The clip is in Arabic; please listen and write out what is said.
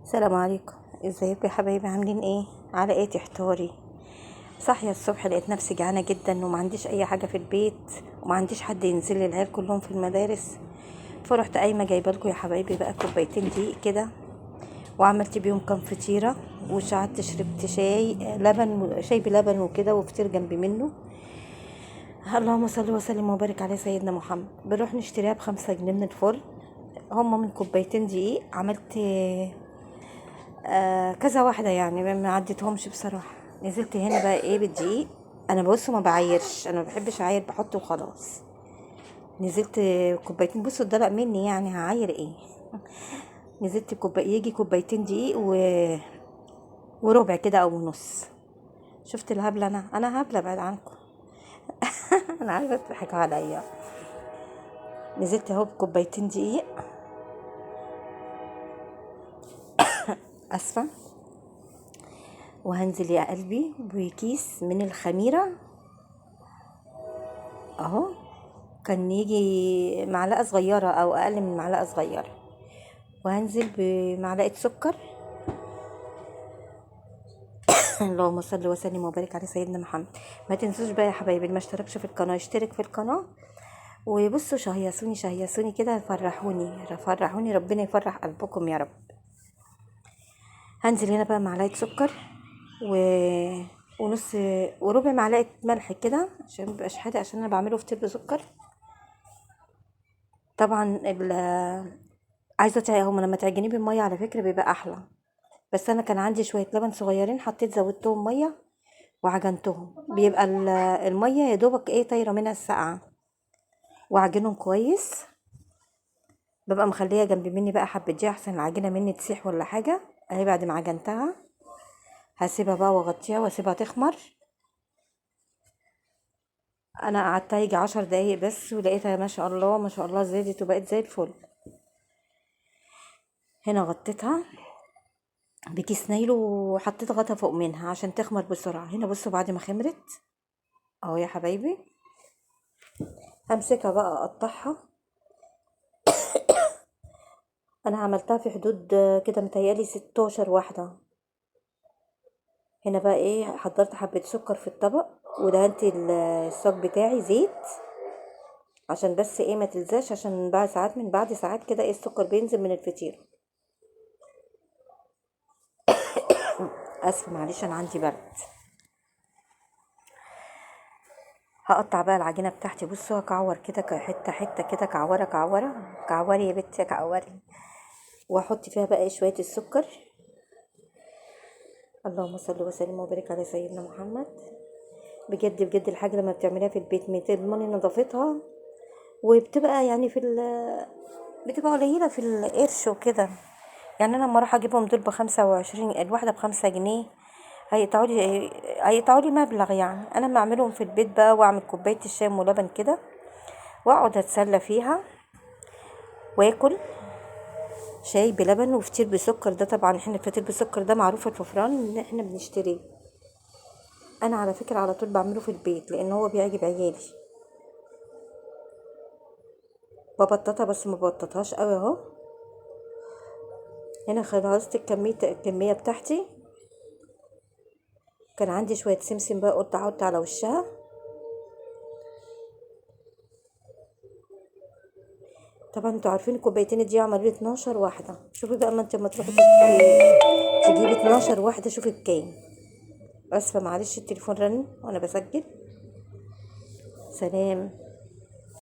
السلام عليكم. ازيكم يا حبايبي؟ عاملين ايه؟ على ايه تحتاري؟ صاحيه الصبح لقيت نفسي جعانه جدا وما عنديش اي حاجه في البيت وما عنديش حد ينزل لي، العيال كلهم في المدارس. فرحت قايمه جايبه لكم يا حبايبي بقى كوبايتين دقيق كده، وعملت بيهم كام فطيره، وقعدت شربت شاي لبن، شاي بلبن وكده، وفطير جنبي منه. اللهم صل وسلم وبارك على سيدنا محمد. بنروح نشتريها ب5 جنيه من الفرن. هما من كوبايتين دقيق عملت كذا واحدة، يعني ما عديتهمش بصراحة. نزلت هنا بقى ايه بالدقيق. انا بص ما بعايرش، انا ما بحبش اعاير، بحط وخلاص. نزلت كوبايتين، بصوا الدلق مني، يعني هعاير ايه؟ نزلت يجي كوبايتين دقيق وربع كده او نص. شفت الهبلة؟ انا هبلة بعد عنكم. انا عارفة تضحكوا عليا. نزلت اهو بكوبايتين دقيق، اسفة. وهنزل يا قلبي بكيس من الخميرة اهو. كان يجي معلقة صغيرة او اقل من معلقة صغيرة. وهنزل بمعلقة سكر. اللهم صل وسلم وبارك على سيدنا محمد. ما تنسوش بقى يا حبايبي، اللي ما اشتركش في القناة يشترك في القناة. وبصوا شهيصوني شهيصوني كده، فرحوني فرحوني، ربنا يفرح قلبكم يا رب. هنزل هنا بقى معلقة سكر و... ونص وربع معلقة ملح كده، عشان مبقاش حادق، عشان انا بعمله فطير بسكر. طبعا عايزة هما لما تعجنيه بالمية على فكرة بيبقى احلى. بس انا كان عندي شوية لبن صغيرين، حطيت زودتهم مية وعجنتهم، بيبقى المية يا دوبك ايه طايرة منها السقعة. وعجنهم كويس. ببقى مخليها جنب مني بقى حبة دي، احسن العجينة مني تسيح ولا حاجة. اهي بعد ما عجنتها هسيبها بقى واغطيها واسيبها تخمر. انا قعدتها يجي 10 دقايق بس، ولقيتها ما شاء الله ما شاء الله زادت وبقت زي الفل. هنا غطيتها بكيس نايلو وحطيت غطا فوق منها عشان تخمر بسرعة. هنا بصوا بعد ما خمرت اهو يا حبايبي، همسكها بقى اقطعها. انا عملتها في حدود كده متهيألي 16 واحدة. هنا بقى ايه، حضرت حبة سكر في الطبق، ودهنت الصاج بتاعي زيت، عشان بس ايه ما تلزاش، عشان من بعد ساعات كده ايه السكر بينزل من الفطير. اسف معلش، انا عندي برد. هقطع بقى العجينة بتاعتي، بصوا هكعور كده حتة حتة كده، كعورة كعورة. كعوري يا بنتي كعوري. واحط فيها بقى شوية السكر. اللهم صل وسلم وبارك على سيدنا محمد. بجد بجد الحاجة لما بتعمليها في البيت تضمني نظافتها، وبتبقى يعني بتبقى قليلة في القرش وكده. يعني انا لما اروح اجيبهم دول ب25، الواحدة ب5 جنيه، هيقطعوا لي مبلغ. يعني انا لما اعملهم في البيت بقى، واعمل كوباية الشاي ولبن كده، واقعد اتسلى فيها، واكل شاي بلبن وفطير بسكر. ده طبعا احنا الفطير بسكر ده معروف الفطران ان احنا بنشتريه. انا على فكرة على طول بعمله في البيت لان هو بيعجب عيالي. ببططها بس ما ببططهاش قوي اهو. هنا خلصت الكمية بتاعتي. كان عندي شوية سمسم بقى، قلت احط على وشها. طبعا انتوا عارفين الكوبايتين دي عملوا لي 12 واحدة. شوفي بقى، ما انت لما تروحي تجيبي 12 واحدة شوفي بكام. اسفة معلش، التليفون رن وانا بسجل. سلام.